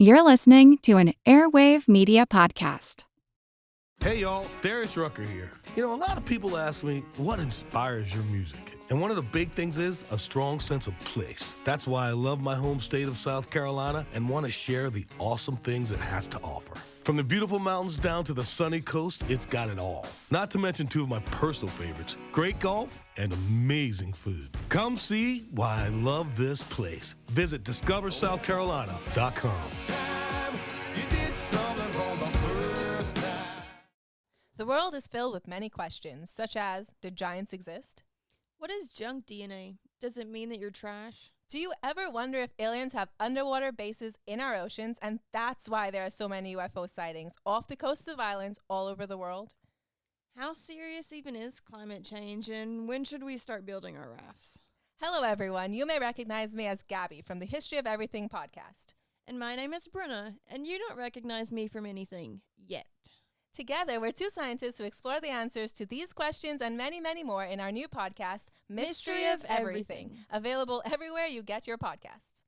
You're listening to an Airwave Media Podcast. Hey y'all, Darius Rucker here. You know, a lot of people ask me, what inspires your music? And one of the big things is a strong sense of place. That's why I love my home state of South Carolina and want to share the awesome things it has to offer. From the beautiful mountains down to the sunny coast, it's got it all. Not to mention two of my personal favorites, great golf and amazing food. Come see why I love this place. Visit discoversouthcarolina.com. The world is filled with many questions, such as, did giants exist? What is junk DNA? Does it mean that you're trash? Do you ever wonder if aliens have underwater bases in our oceans, and that's why there are so many UFO sightings off the coasts of islands all over the world? How serious even is climate change, and when should we start building our rafts? Hello, everyone. You may recognize me as Gabby from the History of Everything podcast. And my name is Bruna, and you don't recognize me from anything yet. Together, we're two scientists who explore the answers to these questions and many, many more in our new podcast, Mystery of Everything, available everywhere you get your podcasts.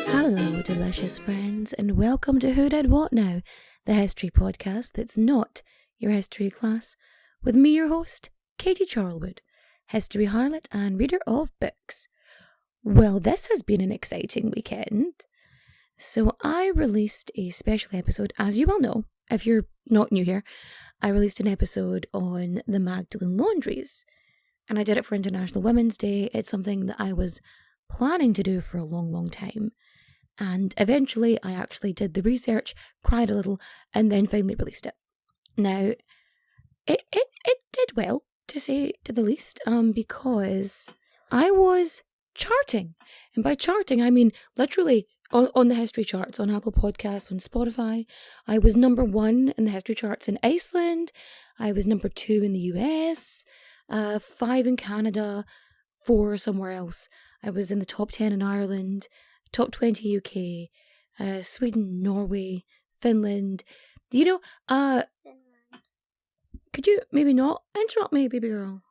Hello, delicious friends, and welcome to Who Did What Now, the history podcast that's not your history class, with me, your host, Katie Charlwood, history harlot and reader of books. Well, this has been an exciting weekend. So I released a special episode, as you well know, if you're not new here, I released an episode on the Magdalene laundries, and I did it for International Women's Day. It's something that I was planning to do for a long, long time, and eventually I actually did the research, cried a little, and then finally released it. Now, it did well, to say to the least, because I was charting. And by charting, I mean literally on the history charts, on Apple Podcasts, on Spotify. I was number 1 in the history charts in Iceland. I was number 2 in the US, 5 in Canada, 4 somewhere else. I was in the top 10 in Ireland, top 20 UK, Sweden, Norway, Finland. You know, could you maybe not interrupt me, baby girl?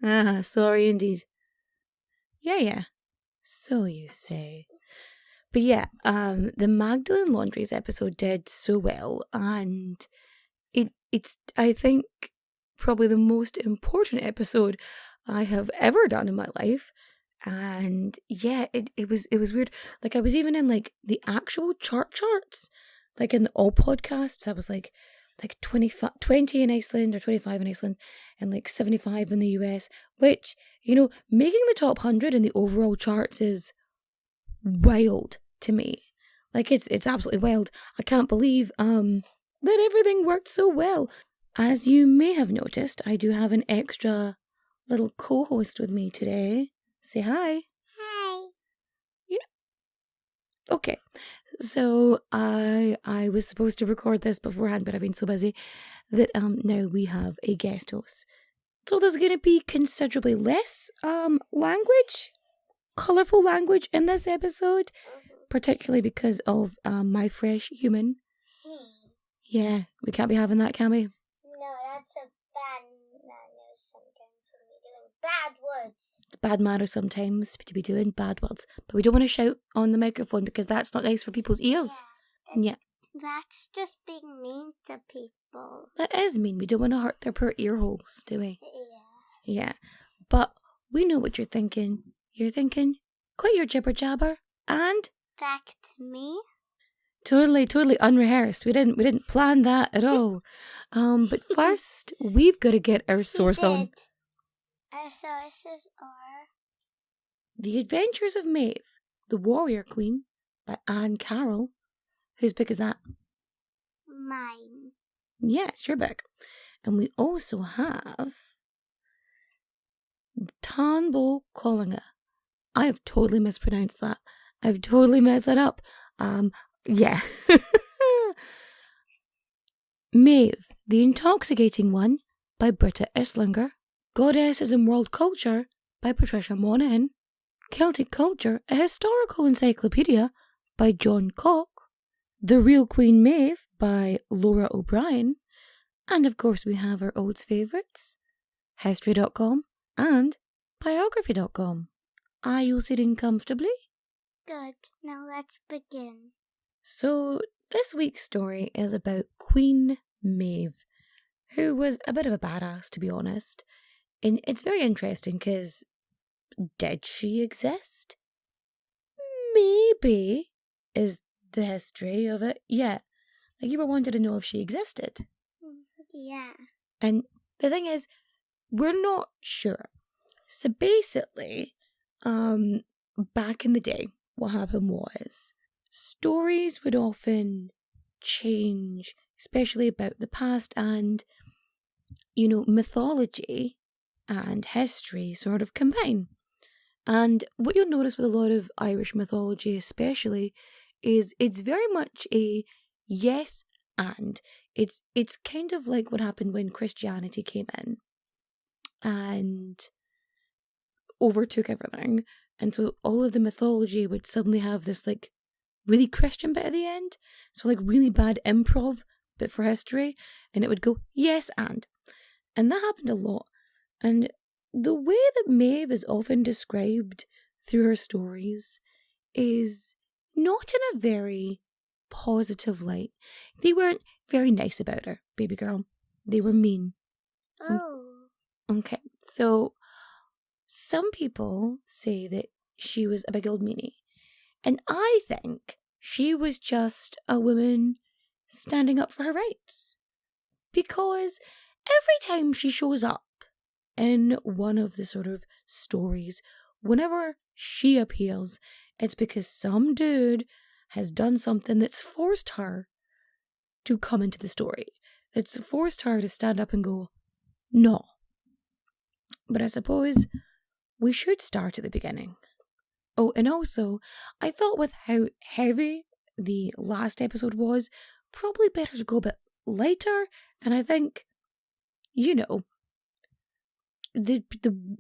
Sorry. Sorry indeed. Yeah. So you say. But yeah, the Magdalene Laundries episode did so well, and it's I think probably the most important episode I have ever done in my life. And yeah, it was weird. Like, I was even in like the actual charts. Like in the all podcasts, I was like 20 in Iceland or 25 in Iceland and like 75 in the US, which, you know, making the top 100 in the overall charts is wild to me. Like, it's absolutely wild. I can't believe that everything worked so well. As you may have noticed, I do have an extra little co-host with me today. Say hi. Hi. Yeah. Okay. So I was supposed to record this beforehand, but I've been so busy that now we have a guest host. So there's going to be considerably less colourful language in this episode, particularly because of my fresh human. Yeah, we can't be having that, can we? No, that's a bad manners sometimes when you're doing bad words. It's bad manners sometimes to be doing bad words, but we don't want to shout on the microphone because that's not nice for people's ears. Yeah. That's just being mean to people. That is mean. We don't want to hurt their poor ear holes, do we? Yeah. Yeah. But we know what you're thinking. You're thinking, quit your jibber jabber and Back to me. totally unrehearsed. We didn't plan that at all. But first we've got to get our source on. Our sources are The Adventures of Maeve, the Warrior Queen by Anne Carroll. Whose book is that? mine. Yeah, it's your book. And we also have Tanbo Collinga. I have totally mispronounced that. I've totally messed that up. Yeah. Maeve, the Intoxicating One by Britta Islinger. Goddesses in World Culture by Patricia Monahan. Celtic Culture, a Historical Encyclopedia by John Cock. The Real Queen Maeve by Laura O'Brien. And of course we have our old favourites, history.com and biography.com. Are you sitting comfortably? Good. Now let's begin. So this week's story is about Queen Maeve, who was a bit of a badass, to be honest. And it's very interesting because, did she exist? Maybe is the history of it. Yeah, like you were wanting to know if she existed. Yeah. And the thing is, we're not sure. So basically, back in the day, what happened was stories would often change, especially about the past, and, mythology and history sort of combine. And what you'll notice with a lot of Irish mythology especially is it's very much a yes and. It's kind of like what happened when Christianity came in and overtook everything. And so all of the mythology would suddenly have this like really Christian bit at the end. So like really bad improv, but for history. And it would go, yes, and. And that happened a lot. And the way that Maeve is often described through her stories is not in a very positive light. They weren't very nice about her, baby girl. They were mean. Oh. Okay, so some people say that she was a big old meanie. And I think she was just a woman standing up for her rights. Because every time she shows up in one of the sort of stories, whenever she appears, it's because some dude has done something that's forced her to come into the story. That's forced her to stand up and go, no. But I suppose we should start at the beginning. Oh, and also, I thought with how heavy the last episode was, probably better to go a bit lighter. And I think, the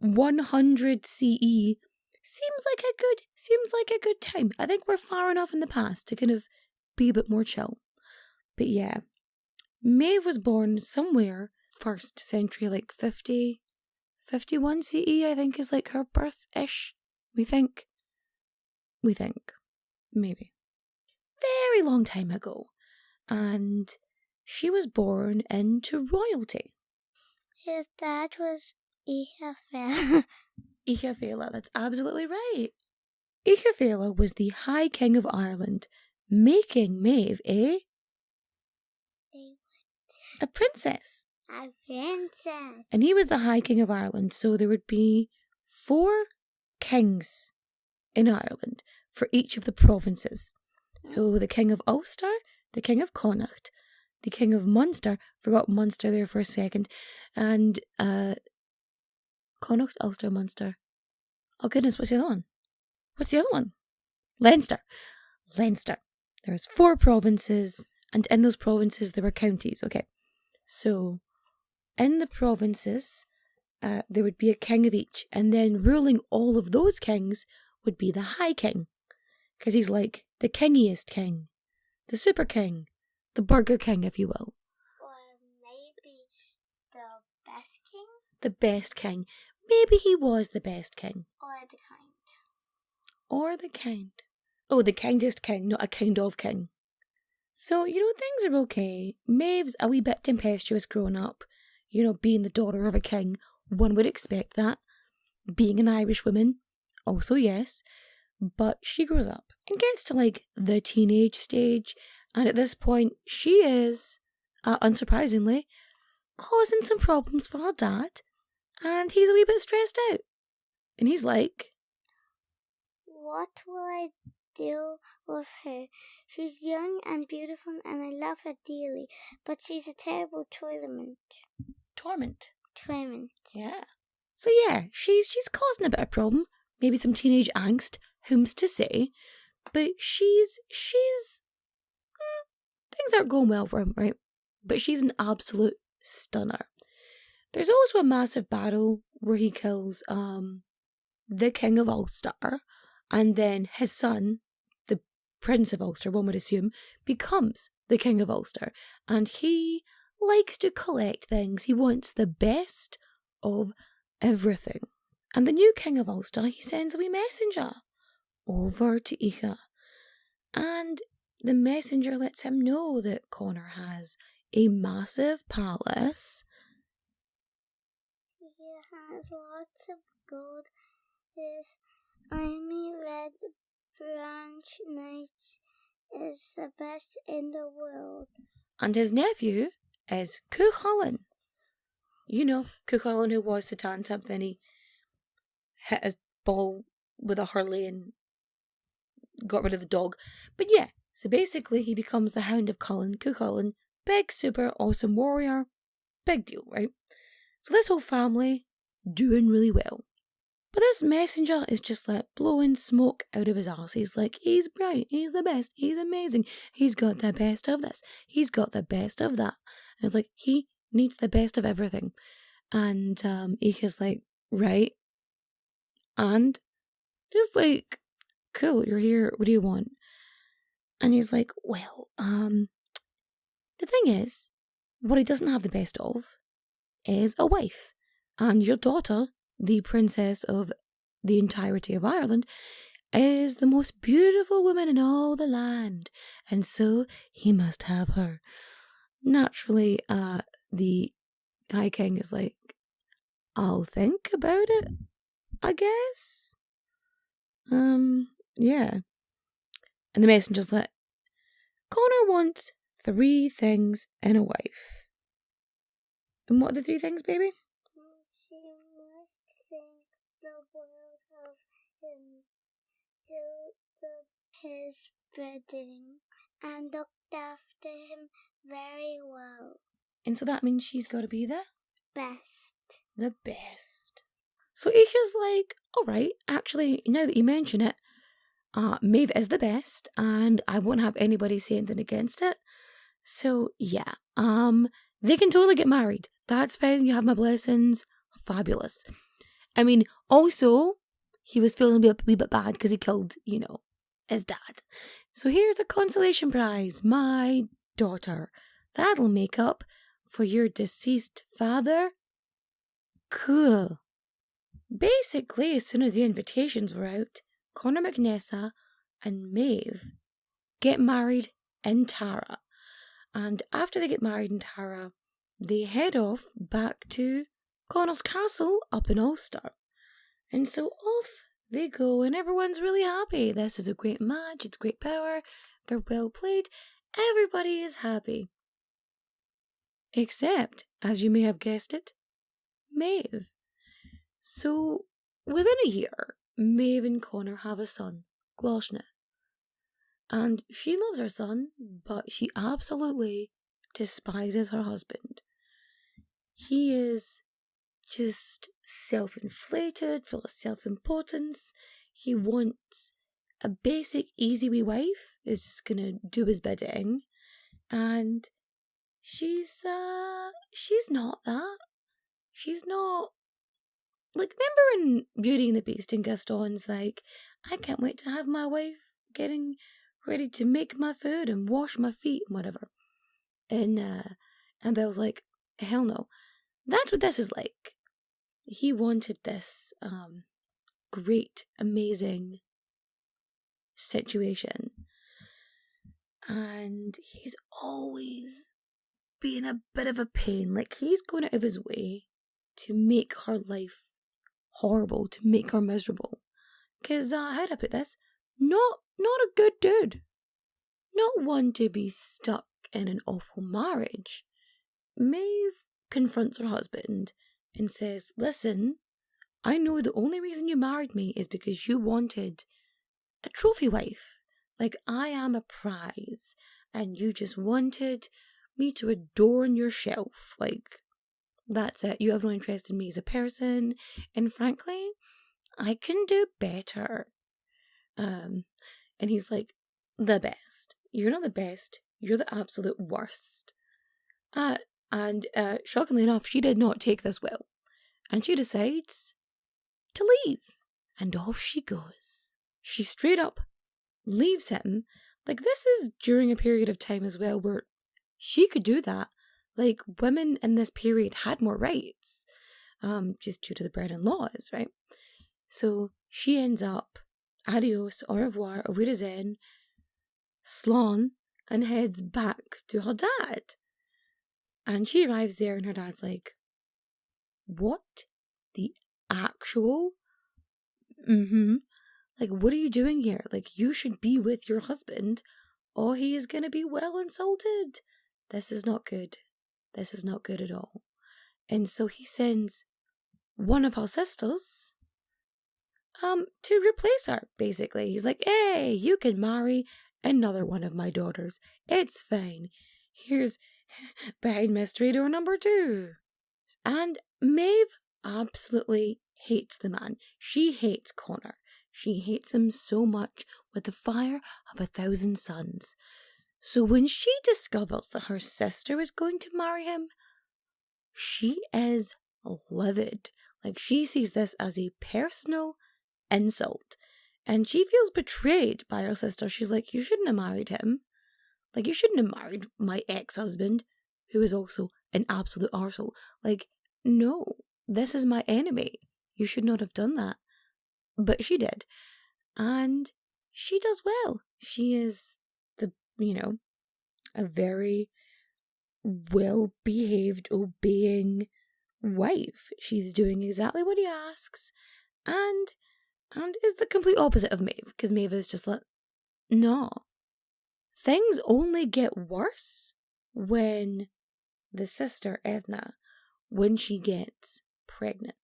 100 CE seems like a good time. I think we're far enough in the past to kind of be a bit more chill. But yeah, Maeve was born somewhere 1st century, like 51 CE, I think is like her birth-ish. We think. Maybe. Very long time ago. And she was born into royalty. His dad was Ichafel. Ichafela, that's absolutely right. Ichafela was the High King of Ireland, making Maeve a princess. A princess. And he was the High King of Ireland, so there would be 4 kings in Ireland for each of the provinces. So the King of Ulster, the King of Connacht, the King of Munster, forgot Munster there for a second, and Connacht, Ulster, Munster. Oh goodness, what's the other one? Leinster. There's 4 provinces, and in those provinces there were counties. Okay, so in the provinces there would be a king of each, and then ruling all of those kings would be the High King, because he's like the kingiest king, the super king, the Burger King, if you will. Or maybe the best king? The best king. Maybe he was the best king. Or the kind. Oh, the kindest king, not a kind of king. So, things are okay. Maeve's a wee bit tempestuous growing up. Being the daughter of a king, one would expect that. Being an Irish woman, also yes. But she grows up and gets to, like, the teenage stage. And at this point, she is, unsurprisingly, causing some problems for her dad. And he's a wee bit stressed out. And he's like, what will I do with her? She's young and beautiful and I love her dearly, but she's a terrible torment. Torment. Yeah. So yeah, she's causing a bit of problem. Maybe some teenage angst, whom's to say. But she's things aren't going well for him, right? But she's an absolute stunner. There's also a massive battle where he kills the King of Ulster, and then his son, the Prince of Ulster, one would assume, becomes the King of Ulster. And he likes to collect things. He wants the best of everything. And the new King of Ulster, he sends a wee messenger over to Icha. And the messenger lets him know that Connor has a massive palace. He has lots of gold. His army red branch knight is the best in the world. And his nephew is Cuchulainn. You know, Cuchulainn, who was Satan Tub, then he hit his ball with a hurley and got rid of the dog. But yeah, so basically he becomes the Hound of Cullen. Cuchulainn, big, super awesome warrior. Big deal, right? So this whole family doing really well. But this messenger is just like blowing smoke out of his arse. He's like, he's brilliant, he's the best, he's amazing. He's got the best of this, he's got the best of that. And it's like, he needs the best of everything. And Icha's like, right. And just like, cool, you're here, what do you want? And he's like, well, the thing is, what he doesn't have the best of is a wife. And your daughter, the princess of the entirety of Ireland, is the most beautiful woman in all the land. And so he must have her. Naturally, the High King is like, I'll think about it, I guess. Yeah. And the messenger's like, Connor wants 3 things in a wife. And what are the 3 things, baby? She must think the world of him, do his bidding, and look after him very well. And so that means she's got to be the Best. The best. So Icha's like, alright, actually, now that you mention it, Maeve is the best, and I won't have anybody say anything against it. So, yeah, they can totally get married. That's fine, you have my blessings. Fabulous. I mean, also, he was feeling a wee bit bad because he killed, his dad. So here's a consolation prize. My daughter. That'll make up for your deceased father. Cool. Basically, as soon as the invitations were out, Conor McNessa and Maeve get married in Tara. And after they get married in Tara, they head off back to Connor's castle up in Ulster. And so off they go, and everyone's really happy. This is a great match, it's great power, they're well played, everybody is happy. Except, as you may have guessed it, Maeve. So, within a year, Maeve and Connor have a son, Glashna. And she loves her son, but she absolutely despises her husband. He is just self-inflated, full of self-importance. He wants a basic, easy wee wife, is just gonna do his bidding. And she's not that. She's not, like, remember in Beauty and the Beast and Gaston's like, I can't wait to have my wife getting ready to make my food and wash my feet and whatever. And Belle's like, hell no. That's what this is like. He wanted this great, amazing situation. And he's always being a bit of a pain. Like, he's going out of his way to make her life horrible, to make her miserable. Because, how'd I put this? Not a good dude. Not one to be stuck in an awful marriage. Maeve confronts her husband and says, listen, I know the only reason you married me is because you wanted a trophy wife. Like, I am a prize, and you just wanted me to adorn your shelf. Like, that's it. You have no interest in me as a person, and frankly, I can do better. And he's like, the best. You're not the best. You're the absolute worst. And shockingly enough, she did not take this well. And she decides to leave. And off she goes. She straight up leaves him, Like, this is during a period of time as well where she could do that. Like, women in this period had more rights, just due to the Brennan laws, right? So she ends up, adios, au revoir, auf Wiedersehen, slán, and heads back to her dad. And she arrives there and her dad's like, what the actual? Like, what are you doing here? Like, you should be with your husband or he is going to be well insulted. This is not good. This is not good at all. And so he sends one of her sisters to replace her, basically. He's like, hey, you can marry another one of my daughters. It's fine. Here's behind mystery door number 2. And Maeve absolutely hates the man. She hates Connor. She hates him so much with the fire of 1,000 suns. So when she discovers that her sister is going to marry him, she is livid. Like, she sees this as a personal insult. And she feels betrayed by her sister. She's like, you shouldn't have married him. Like, you shouldn't have married my ex-husband, who is also an absolute arsehole. Like, no, this is my enemy. You should not have done that. But she did. And she does well. She is a very well-behaved, obeying wife. She's doing exactly what he asks. And is the complete opposite of Maeve. Because Maeve is just like, no. Things only get worse when the sister, Edna, when she gets pregnant.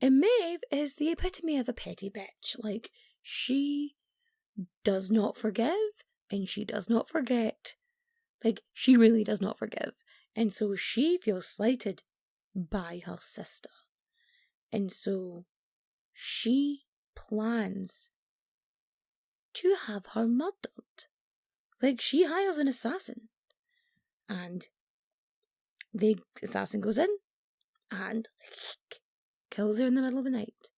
And Maeve is the epitome of a petty bitch. Like, she does not forgive and she does not forget. Like, she really does not forgive. And so she feels slighted by her sister. And so she plans to have her murdered. Like, she hires an assassin. And the assassin goes in and kills her in the middle of the night.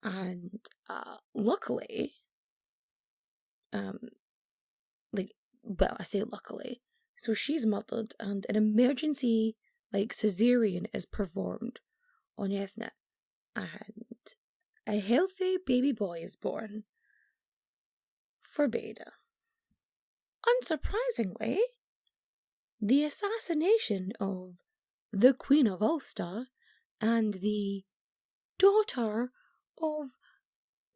And luckily, I say luckily, so she's murdered and an emergency, cesarean is performed on Ethna. And a healthy baby boy is born for Beda. Unsurprisingly, the assassination of the Queen of Ulster and the daughter of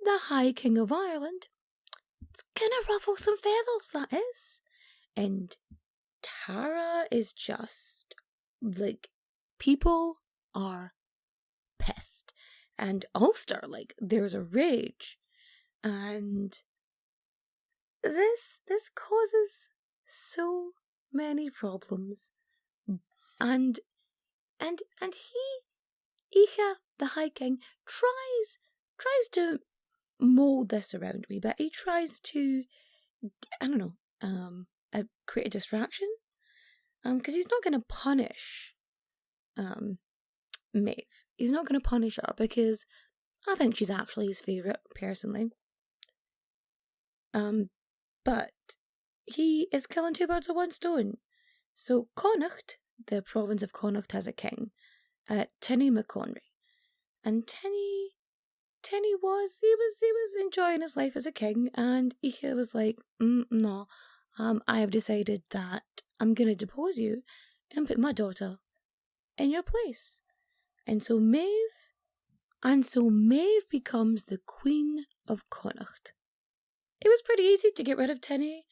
the High King of Ireland, it's gonna ruffle some feathers, that is. And Tara is just, people are pissed. And Ulster, there's a rage. And this causes so many problems. And Icha, the High King, tries to mould this around a wee bit. He tries to, create a distraction. Because he's not going to punish Maeve. He's not going to punish her because I think she's actually his favourite, personally. But he is killing 2 birds with 1 stone. So Connacht, the province of Connacht, has a king, Tinny McConry. And Tinny was enjoying his life as a king, and Icha was like, no, I have decided that I'm going to depose you and put my daughter in your place. And so Maeve becomes the Queen of Connacht. It was pretty easy to get rid of Tinny,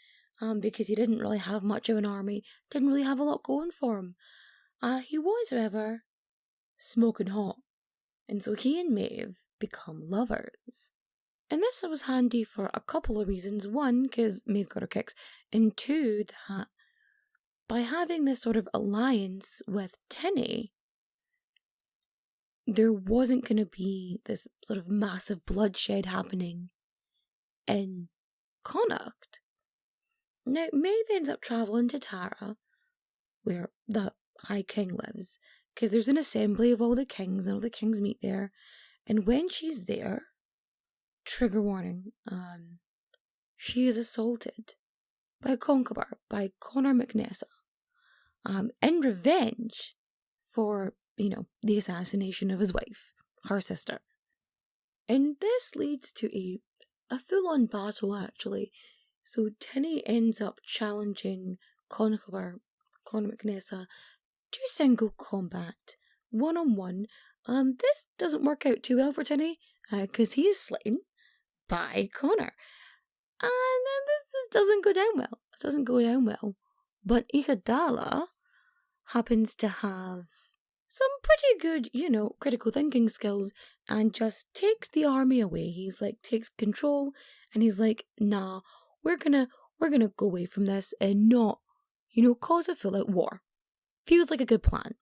because he didn't really have much of an army, didn't really have a lot going for him. He was, however, smoking hot. And so he and Maeve become lovers. And this was handy for a couple of reasons. 1, because Maeve got her kicks. And 2, that by having this sort of alliance with Tinny, there wasn't going to be this sort of massive bloodshed happening in Connacht. Now, Maeve ends up travelling to Tara, where the High King lives, because there's an assembly of all the kings, and all the kings meet there. And when she's there, trigger warning, she is assaulted by a concubine, by Conor McNessa, in revenge for, the assassination of his wife, her sister. And this leads to a full-on battle, actually. So Tinny ends up challenging Conor McNessa to single combat, one-on-one. This doesn't work out too well for Tinny, because he is slain by Conor. And then this doesn't go down well. It doesn't go down well. But Iguodala happens to have some pretty good, critical thinking skills and just takes the army away. He's like, takes control, and he's like, nah, we're gonna go away from this and not, cause a full-out war. Feels like a good plan.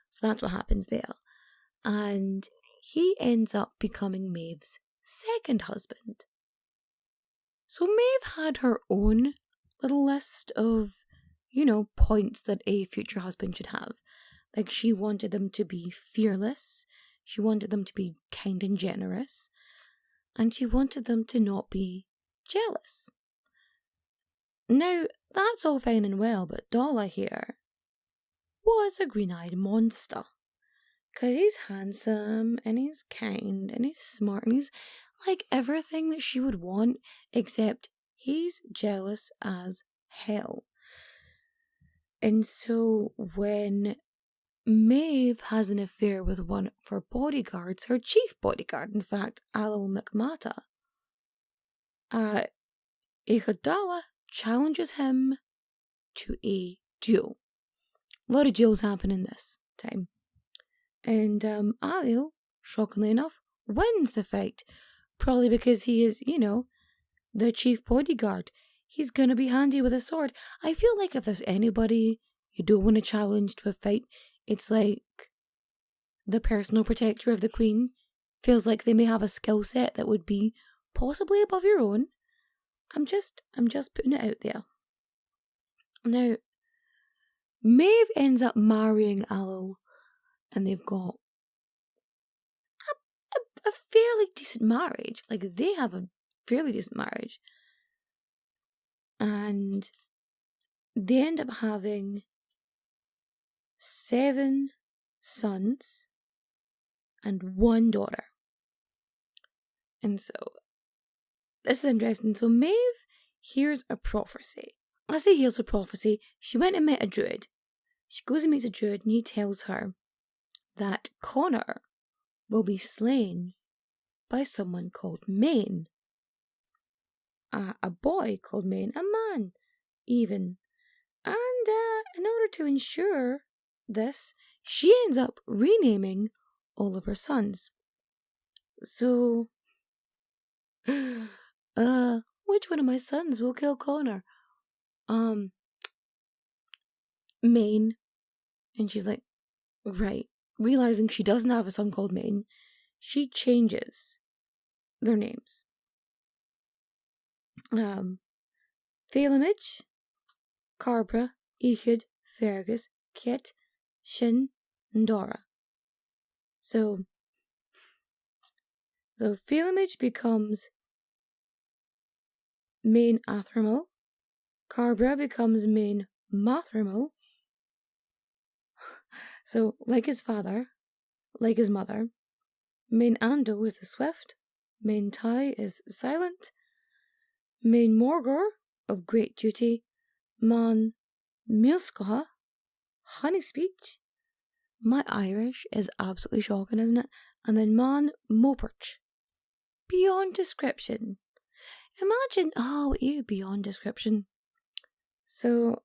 So that's what happens there. And he ends up becoming Maeve's second husband. So Maeve had her own little list of, points that a future husband should have. Like, she wanted them to be fearless, she wanted them to be kind and generous, and she wanted them to not be jealous. Now, that's all fine and well, but Dala here was a green-eyed monster. Because he's handsome, and he's kind, and he's smart, and he's like everything that she would want, except he's jealous as hell. And so when Maeve has an affair with one of her bodyguards, her chief bodyguard, in fact, Alil McMata, Iguodala challenges him to a duel. A lot of duels happen in this time. And Alil, shockingly enough, wins the fight. Probably because he is, the chief bodyguard. He's going to be handy with a sword. I feel like if there's anybody you don't want to challenge to a fight, it's like the personal protector of the queen. Feels like they may have a skill set that would be possibly above your own. I'm just putting it out there. Now, Maeve ends up marrying Alil, and they've got a fairly decent marriage. Like, they have a fairly decent marriage. And they end up having 7 sons and 1 daughter. And so, this is interesting. So Maeve hears a prophecy. I say hears a prophecy. She went and met a druid. She goes and meets a druid, and he tells her that Conor will be slain by someone called Main. A boy called Main, a man even. And in order to ensure this, she ends up renaming all of her sons. So, which one of my sons will kill Conor? Main. And she's like, right. Realizing she doesn't have a son called Main, she changes their names. Phalamage, Carbra, Ehud, Fergus, Kit, Shin, and Dora. So Phalamage becomes Main Athramal, Carbra becomes Main Mathramal. So, like his father, like his mother, Main Ando is the swift, Main Tai is silent, Main Morgor of great duty, Man Milskoha, honey speech. My Irish is absolutely shocking, isn't it? And then Man Moperch, beyond description. Imagine, beyond description. So,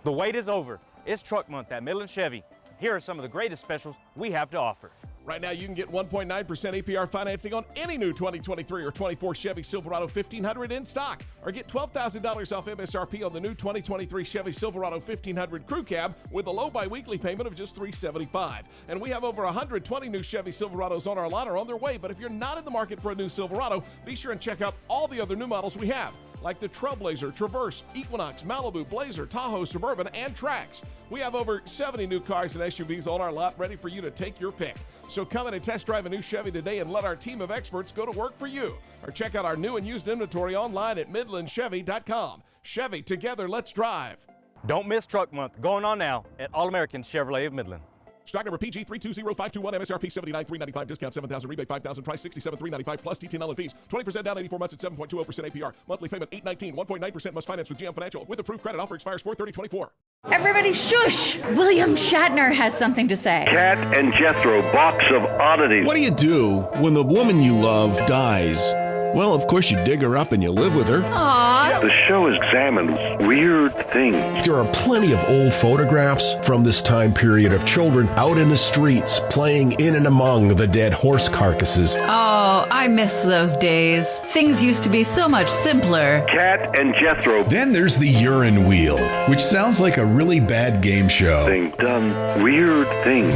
the wait is over. It's truck month at Midland Chevy. Here are some of the greatest specials we have to offer. Right now, you can get 1.9% APR financing on any new 2023 or 24 Chevy Silverado 1500 in stock, or get $12,000 off MSRP on the new 2023 Chevy Silverado 1500 Crew Cab with a low bi-weekly payment of just $375. And we have over 120 new Chevy Silverados on our lot or on their way, but if you're not in the market for a new Silverado, be sure and check out all the other new models we have. like the Trailblazer, Traverse, Equinox, Malibu, Blazer, Tahoe, Suburban, and Trax. We have over 70 new cars and SUVs on our lot ready for you to take your pick. So come in and test drive a new Chevy today and let our team of experts go to work for you. Or check out our new and used inventory online at MidlandChevy.com. Chevy, together, let's drive. Don't miss Truck Month going on now at All American Chevrolet of Midland. Stock number PG320521, MSRP $79,395, discount $7,000, rebate $5,000, price $67,395 plus TTL and fees. 20% down, 84 months at 7.20% APR. Monthly payment $819, 1.9% must finance with GM Financial. With approved credit, offer expires 4/30/24. Everybody shush! William Shatner has something to say. Cat and Jethro, box of oddities. What do you do when the woman you love dies? Well, of course you dig her up and you live with her. Aww. The show examines weird things. There are plenty of old photographs from this time period of children out in the streets playing in and among the dead horse carcasses. Oh, I miss those days. Things used to be so much simpler. Cat and Jethro. Then there's the urine wheel, which sounds like a really bad game show. They've done weird things.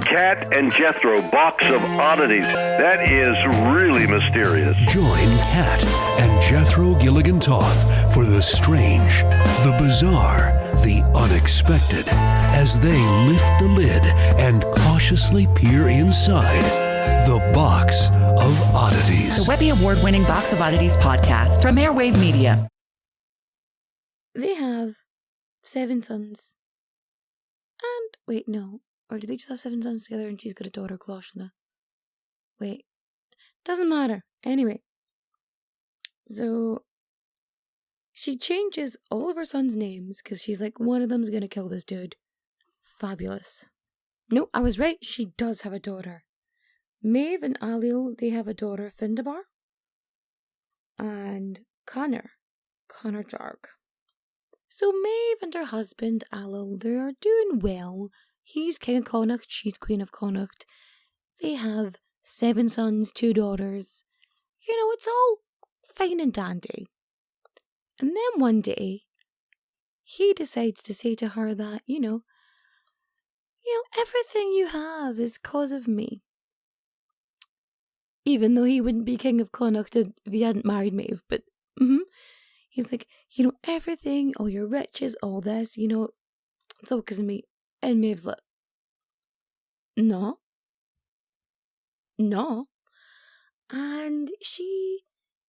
Cat and Jethro, box of oddities. That is really mysterious. Join Cat and Jethro Gilligan Toth for the strange, the bizarre, the unexpected, as they lift the lid and cautiously peer inside the Box of Oddities. The Webby Award-winning Box of Oddities podcast from Airwave Media. They have 7 sons. And, wait, no. Or do they just have 7 sons together and she's got a daughter, Kloshna? Wait. Doesn't matter. Anyway. So, she changes all of her sons' names because she's like, one of them's gonna kill this dude. Fabulous. No, I was right. She does have a daughter. Maeve and Alil, they have a daughter, Findabar. And Connor Jarg. So Maeve and her husband, Alil, they are doing well. He's King of Connacht, she's Queen of Connacht. They have 7 sons, 2 daughters. You know, it's all fine and dandy. And then one day, he decides to say to her that, you know, everything you have is cause of me. Even though he wouldn't be King of Connacht if he hadn't married Maeve, but he's like, everything, all your riches, all this, it's all because of me. And Maeve's like, no. And she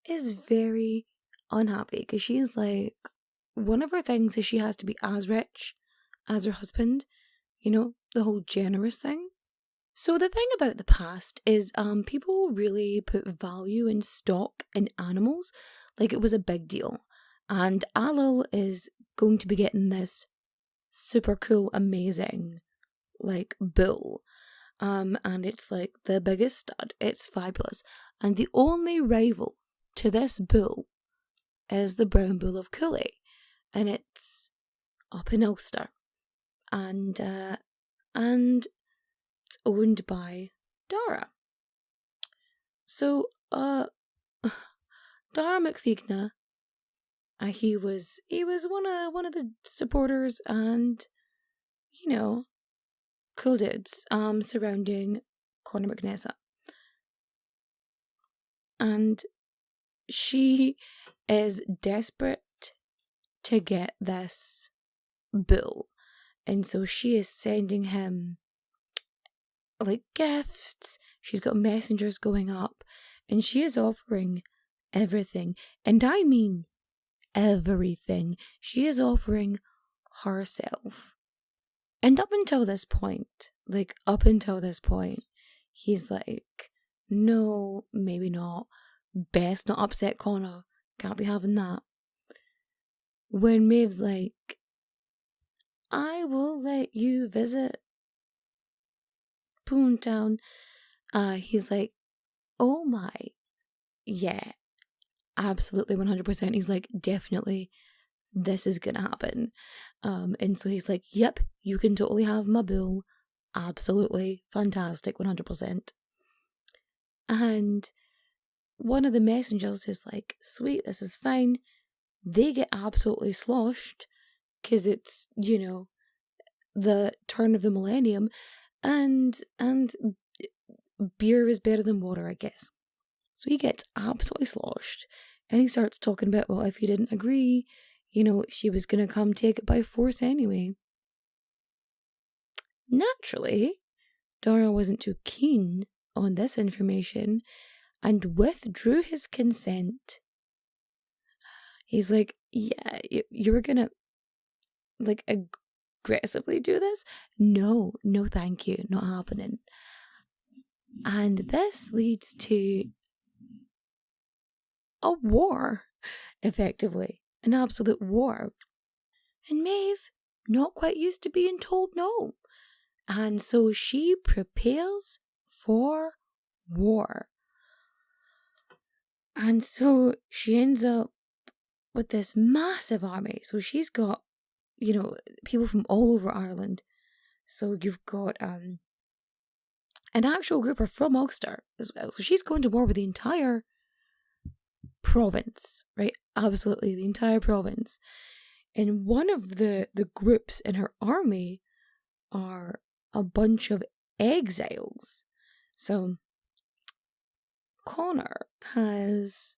is very unhappy because she's like, one of her things is she has to be as rich as her husband, the whole generous thing. So the thing about the past is people really put value in stock in animals, like it was a big deal. And Alil is going to be getting this super cool, amazing, bull. And it's the biggest stud. It's fabulous. And the only rival to this bull is the brown bull of Cooley. And it's up in Ulster. And it's owned by Dara. So, Dara McFeegna, he was one of the supporters and, cool dudes surrounding Conor McNessa. And she is desperate to get this bull. And so she is sending him gifts. She's got messengers going up. And she is offering everything. And I mean everything. She is offering herself. And up until this point, he's like, no, maybe not. Best not upset Connor. Can't be having that. When Maeve's like, I will let you visit Poontown, he's like, oh my, yeah, absolutely 100%. He's like, definitely, this is gonna happen. And so he's like, yep, you can totally have my bull. Absolutely fantastic, 100%. And one of the messengers is like, sweet, this is fine. They get absolutely sloshed because it's, the turn of the millennium, and beer is better than water, I guess. So he gets absolutely sloshed, and he starts talking about, well, if he didn't agree, she was going to come take it by force anyway. Naturally, Dara wasn't too keen on this information and withdrew his consent. He's like, yeah, you were going to, like, aggressively do this? No, thank you, not happening. And this leads to a war, effectively. An absolute war. And Maeve, not quite used to being told no. And so she prepares for war. And so she ends up with this massive army. So she's got, people from all over Ireland. So you've got an actual group are from Ulster as well. So she's going to war with the entire province, right? Absolutely, the entire province. And one of the groups in her army are a bunch of exiles. So Connor has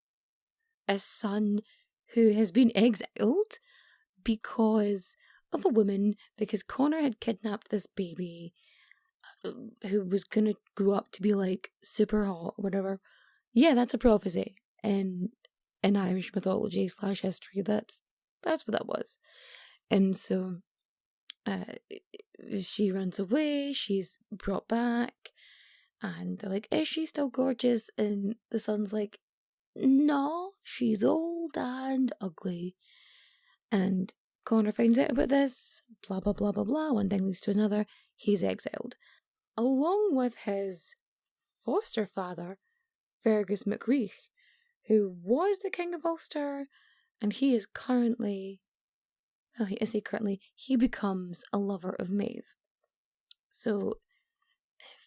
a son who has been exiled because of a woman, because Connor had kidnapped this baby who was going to grow up to be like super hot or whatever. Yeah, that's a prophecy in Irish mythology / history. That's what that was. And so she runs away, she's brought back, and they're like, is she still gorgeous? And the son's like, no, she's old and ugly. And Connor finds out about this, blah blah blah blah blah, one thing leads to another, he's exiled. Along with his foster father, Fergus MacRaich, who was the King of Ulster, and he is currently, he becomes a lover of Maeve. So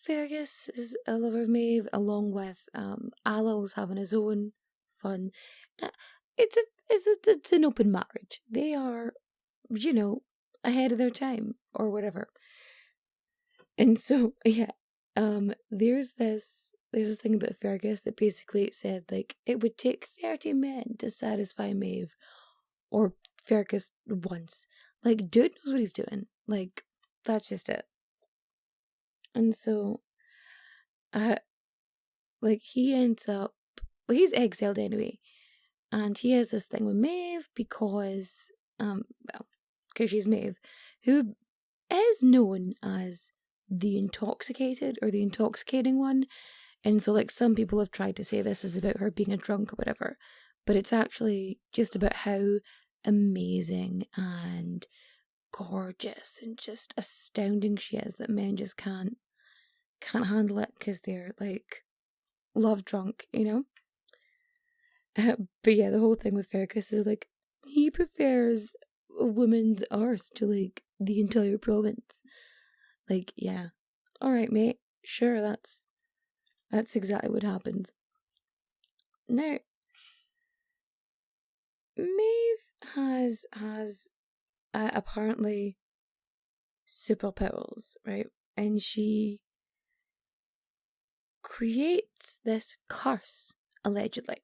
Fergus is a lover of Maeve, along with Allow's having his own fun. It's an open marriage. They are, ahead of their time, or whatever. And so, yeah, there's this thing about Fergus that basically said, like, it would take 30 men to satisfy Maeve, or Fergus once. Like, dude knows what he's doing. Like, that's just it. And so, he ends up, he's exiled anyway, and he has this thing with Maeve because she's Maeve, who is known as the intoxicated or the intoxicating one. And so, like, some people have tried to say this is about her being a drunk or whatever, but it's actually just about how amazing and gorgeous and just astounding she is that men just can't handle it because they're, like, love drunk, But yeah, the whole thing with Fergus is, like, he prefers a woman's arse to, like, the entire province. Like, yeah, all right, mate, sure, that's exactly what happens. Now, Maeve has apparently superpowers, right? And she creates this curse, allegedly.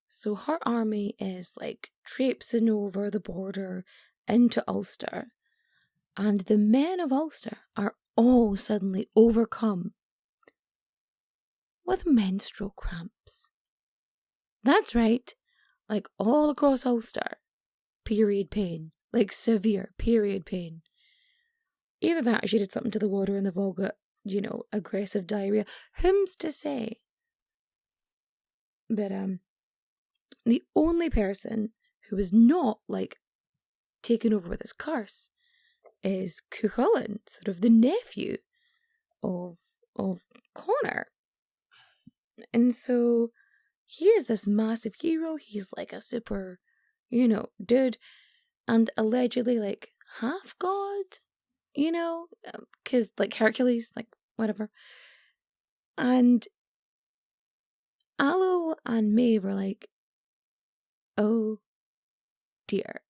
So her army is, like, traipsing over the border into Ulster, and the men of Ulster are all suddenly overcome with menstrual cramps. That's right, like, all across Ulster, period pain, like, severe period pain. Either that or she did something to the water and they've all got, aggressive diarrhea. Whom's to say? But the only person who is not, like, taken over with this curse is Cuchulainn, sort of the nephew of Connor. And so he is this massive hero. He's like a super, dude, and allegedly, like, half god, because, like, Hercules, like, whatever. And Allo and Maeve are like, oh dear.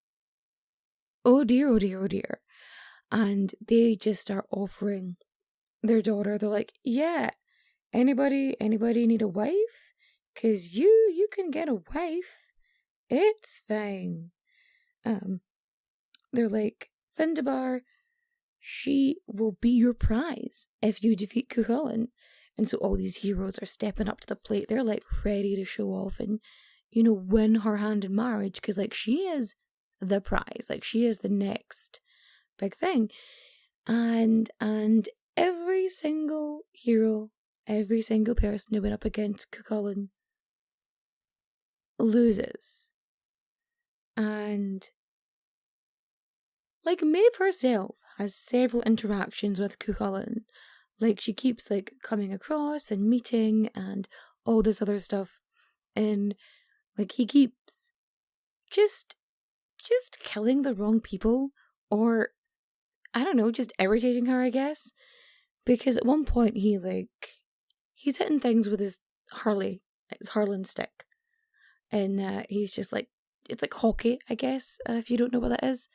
Oh dear, oh dear, oh dear. And they just start offering their daughter. They're like, yeah, anybody need a wife? 'cause you can get a wife. It's fine. They're like, Findabar, she will be your prize if you defeat Cuchulainn. And so all these heroes are stepping up to the plate. They're like ready to show off and, you know, win her hand in marriage, because like she is the prize. Like she is the next big thing. And every single hero, every single person who went up against Cuchulainn loses. And like Maeve herself has several interactions with Cuchulainn. Like she keeps like coming across and meeting and all this other stuff. And like he keeps just killing the wrong people, or I don't know, just irritating her, I guess. Because at one point he's hitting things with his Harlan stick. And he's just like, it's like hockey, I guess, if you don't know what that is.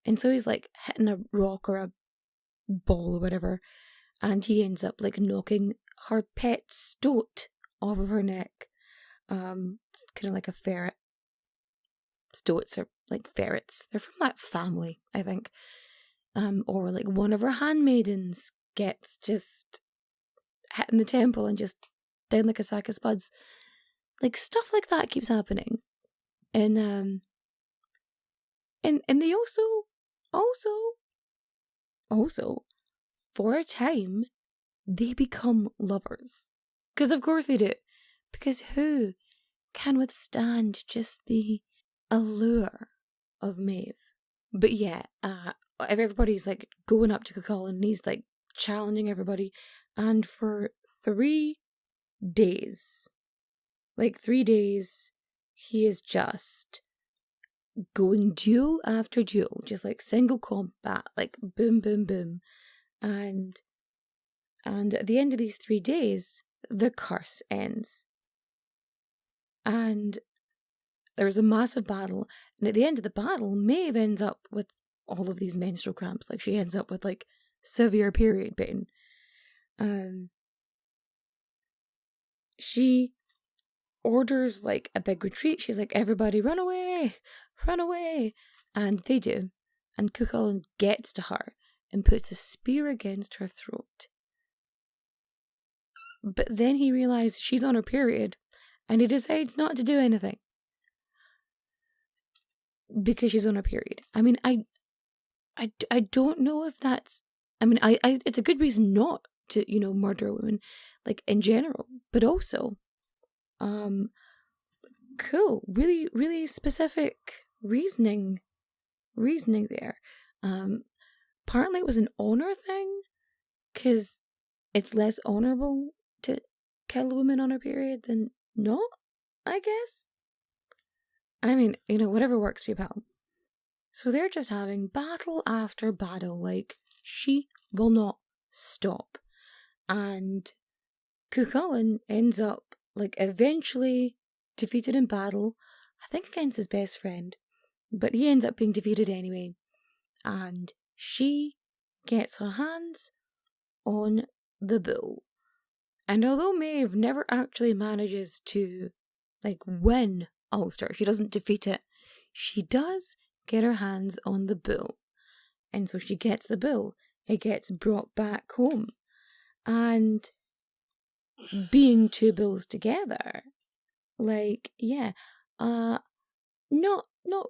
And so he's like hitting a rock or a ball or whatever, and he ends up like knocking her pet stoat off of her neck. It's kind of like a ferret. Stoats are like ferrets. They're from that family, I think. Or like one of her handmaidens gets just hit in the temple and just down like a sack of spuds. Like stuff like that keeps happening. And they also for a time they become lovers. Because of course they do. Because who can withstand just the allure of Maeve? But yeah, everybody's like going up to Cuchulainn and he's like challenging everybody. And for 3 days, he is just going duel after duel, just like single combat, like boom, boom, boom. And at the end of these 3 days, the curse ends. And there's a massive battle. And at the end of the battle, Maeve ends up with all of these menstrual cramps. Like she ends up with like severe period pain. She orders like a big retreat. She's like, everybody run away, run away. And they do. And Cuchulainn gets to her and puts a spear against her throat. But then he realizes she's on her period and he decides not to do anything. Because she's on her period. I mean, I don't know if that's... I mean, it's a good reason not to, you know, murder a woman, like, in general. But also, cool. Really, really specific reasoning there. Apparently it was an honor thing, because it's less honourable to kill a woman on her period than not, I guess. I mean, you know, whatever works for you, pal. So they're just having battle after battle, like, she will not stop. And Cuchulainn ends up, like, eventually defeated in battle, I think against his best friend, but he ends up being defeated anyway. And she gets her hands on the bull. And although Maeve never actually manages to, like, win Ulster, she doesn't defeat it, she does get her hands on the bull. And so she gets the bull. It gets brought back home. And being 2 bulls together, like, yeah, not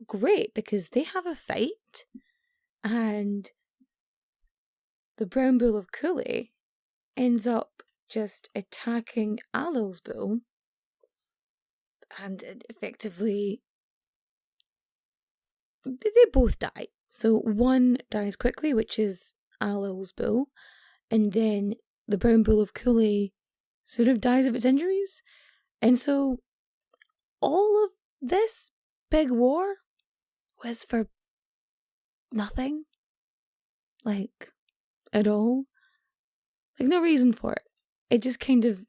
great, because they have a fight. And the brown bull of Cooley ends up just attacking Allel's bull, and effectively they both die. So one dies quickly, which is Allel's bull, and then the brown bull of Cooley sort of dies of its injuries. And so all of this big war was for nothing, like, at all. Like, no reason for it. It just kind of,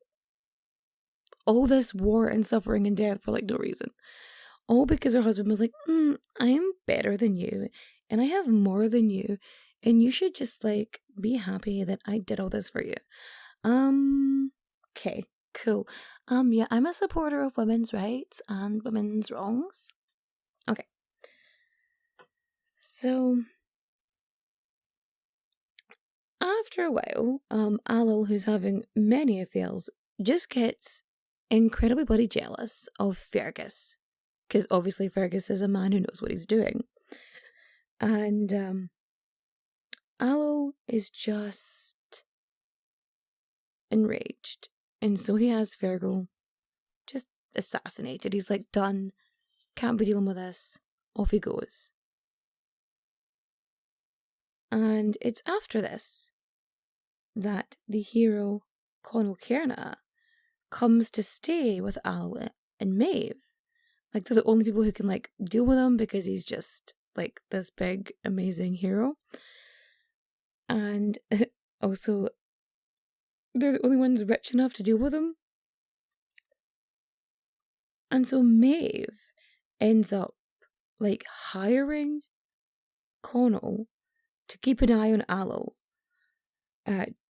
all this war and suffering and death for, like, no reason. All because her husband was like, I am better than you, and I have more than you, and you should just, like, be happy that I did all this for you. Okay, Cool. Yeah, I'm a supporter of women's rights and women's wrongs. Okay. So, after a while, Alil, who's having many affairs, just gets incredibly bloody jealous of Fergus. Because obviously Fergus is a man who knows what he's doing. And Alil is just enraged. And so he has Fergal just assassinated. He's like, done. Can't be dealing with this. Off he goes. And it's after this that the hero Conall Cairna comes to stay with Alil and Maeve. Like, they're the only people who can, like, deal with him because he's just, like, this big, amazing hero. And also, they're the only ones rich enough to deal with him. And so Maeve ends up, like, hiring Conall to keep an eye on Alil.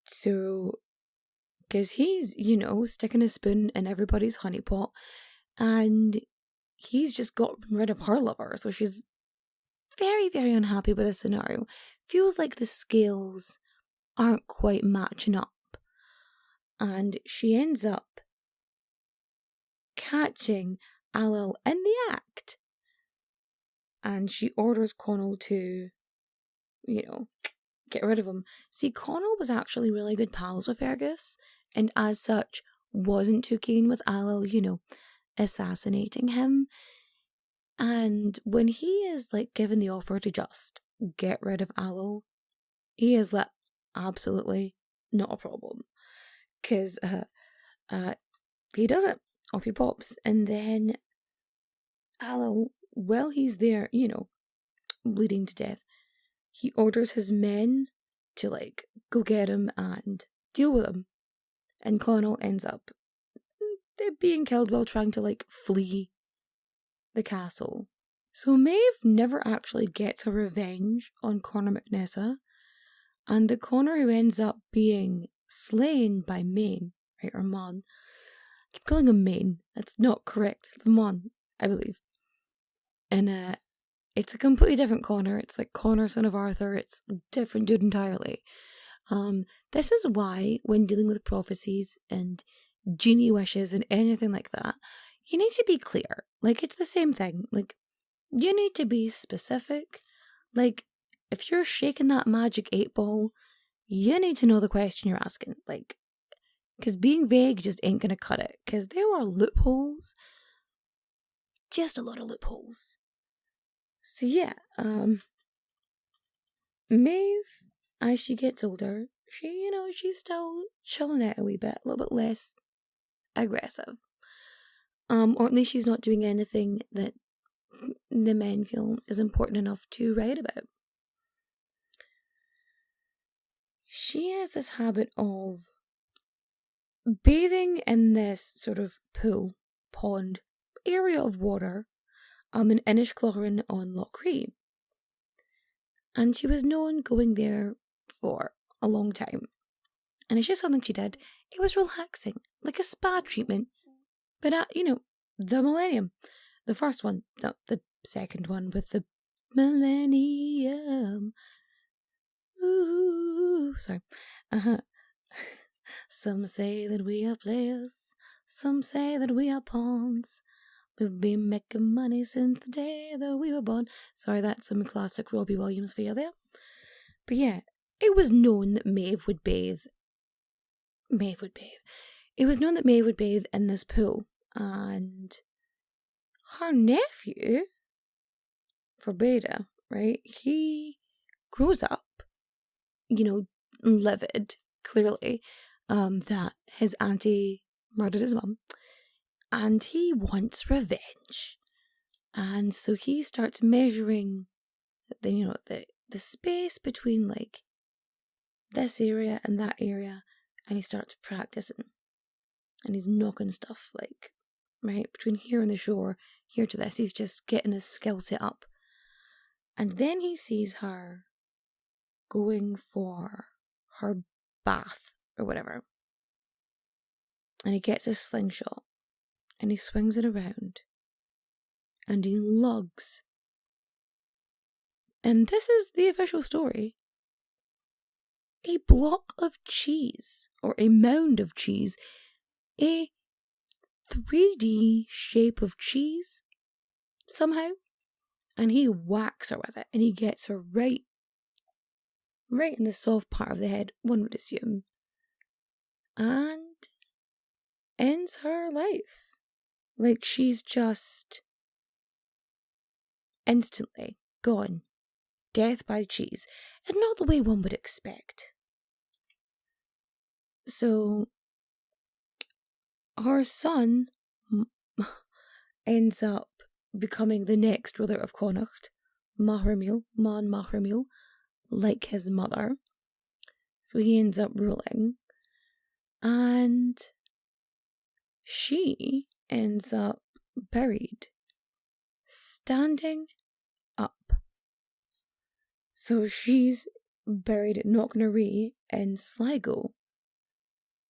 So, because he's, you know, sticking a spoon in everybody's honeypot, and he's just got rid of her lover, so she's very, very unhappy with this scenario. Feels like the scales aren't quite matching up. And she ends up catching Alil in the act. And she orders Conall to, you know, get rid of him. See, Conall was actually really good pals with Fergus, and as such, wasn't too keen with Alil, you know, assassinating him. And when he is, like, given the offer to just get rid of Alil, he is like, absolutely not a problem. Because he does it. Off he pops. And then Alil, while he's there, you know, bleeding to death, he orders his men to, like, go get him and deal with him. And Conall ends up being killed while trying to, like, flee the castle. So Maeve never actually gets her revenge on Conor McNessa, and the Conor who ends up being slain by Maine, right, or Mon. I keep calling him Maine. That's not correct. It's Mon, I believe. And it's a completely different Conor. It's like Conor, son of Arthur. It's a different dude entirely. This is why, when dealing with prophecies and genie wishes and anything like that, you need to be clear. Like, it's the same thing. Like, you need to be specific. Like, if you're shaking that magic 8-ball, you need to know the question you're asking. Like, because being vague just ain't gonna cut it. Because there are loopholes. Just a lot of loopholes. So yeah, Maeve, as she gets older, she's still chilling out a wee bit, a little bit less aggressive. Or at least she's not doing anything that the men feel is important enough to write about. She has this habit of bathing in this sort of pool, pond, area of water, in Inishclogherin on Loch Ree. And she was known going there for a long time. And it's just something she did. It was relaxing, like a spa treatment. But at, the millennium. The first one, not the second one with the millennium. Ooh, sorry. Some say that we are players. Some say that we are pawns. We've been making money since the day that we were born. Sorry, that's some classic Robbie Williams for you there. But yeah, it was known that Maeve would bathe. It was known that Maeve would bathe in this pool. And her nephew, Forbeda, right, he grows up, livid, clearly, that his auntie murdered his mum. And he wants revenge. And so he starts measuring the space between, like, this area and that area, and he starts practicing. And he's knocking stuff, like, right, between here and the shore, here to this. He's just getting his skill set up. And then he sees her going for her bath, or whatever. and he gets his slingshot and he swings it around and he lugs. And this is the official story. A block of cheese, or a mound of cheese, a 3D shape of cheese, somehow, and he whacks her with it, and he gets her right in the soft part of the head, one would assume, and ends her life. Like, she's just instantly gone. Death by cheese, and not the way one would expect. So, her son ends up becoming the next ruler of Connacht, Mahermil, like his mother. So he ends up ruling, and she ends up buried, standing up. So she's buried at Knocknaree in Sligo,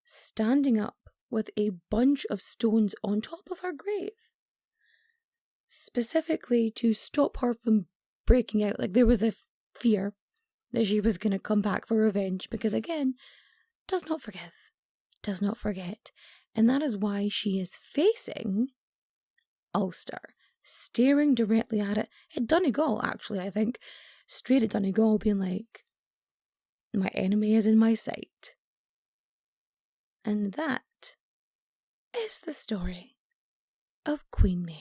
standing up with a bunch of stones on top of her grave, specifically to stop her from breaking out. Like, there was a fear that she was going to come back for revenge, because again, does not forgive, does not forget. And that is why she is facing Ulster, staring directly at it, at Donegal, actually, I think, straight at Donegal, being like, my enemy is in my sight. And that is the story of Queen Maeve.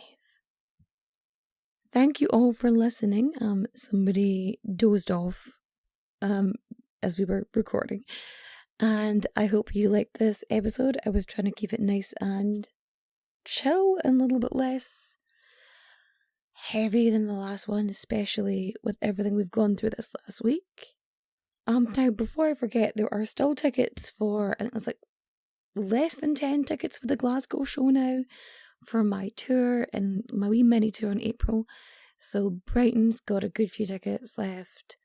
Thank you all for listening. Somebody dozed off as we were recording, and I hope you liked this episode. I was trying to keep it nice and chill and a little bit less heavy than the last one, especially with everything we've gone through this last week. Now, before I forget, there are still tickets for, I think it's like less than 10 tickets for the Glasgow show now, for my tour and my wee mini tour in April. So Brighton's got a good few tickets left,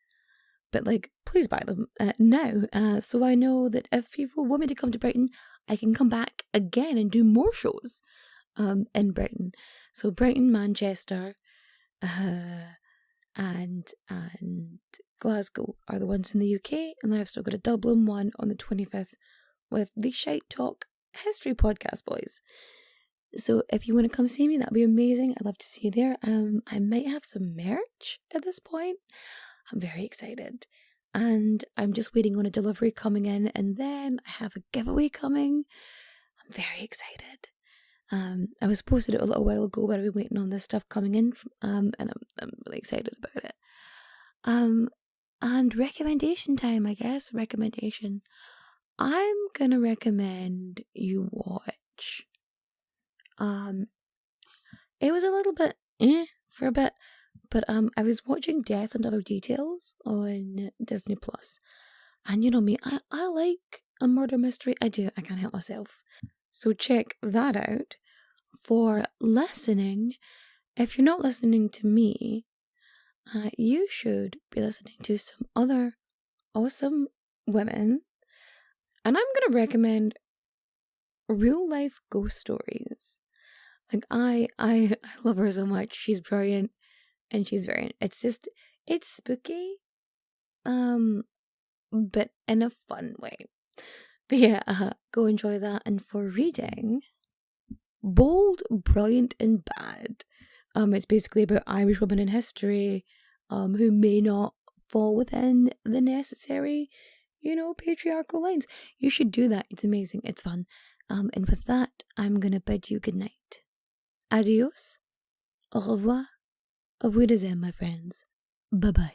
but like, please buy them now, so I know that if people want me to come to Brighton, I can come back again and do more shows in Brighton. So Brighton, Manchester, and Glasgow are the ones in the UK, and then I've still got a Dublin one on the 25th with the Shite Talk History Podcast boys. So if you want to come see me, that'd be amazing. I'd love to see you there. I might have some merch at this point. I'm very excited, and I'm just waiting on a delivery coming in, and then I have a giveaway coming. I'm very excited. I was supposed to do it a little while ago, but I've been waiting on this stuff coming in, and I'm really excited about it. And recommendation time, I guess. Recommendation. I'm gonna recommend you watch. It was a little bit for a bit, but I was watching Death and Other Details on Disney Plus, and you know me, I like a murder mystery. I do. I can't help myself. So check that out. For listening, if you're not listening to me, you should be listening to some other awesome women, and I'm gonna recommend real life ghost stories. Like, I love her so much. She's brilliant, and she's very, it's spooky, but in a fun way. But yeah, go enjoy that. And for reading, Bold, Brilliant and Bad. It's basically about Irish women in history who may not fall within the necessary, patriarchal lines. You should do that. It's amazing. It's fun. And with that, I'm going to bid you good night. Adios. Au revoir. Auf Wiedersehen, my friends. Bye-bye.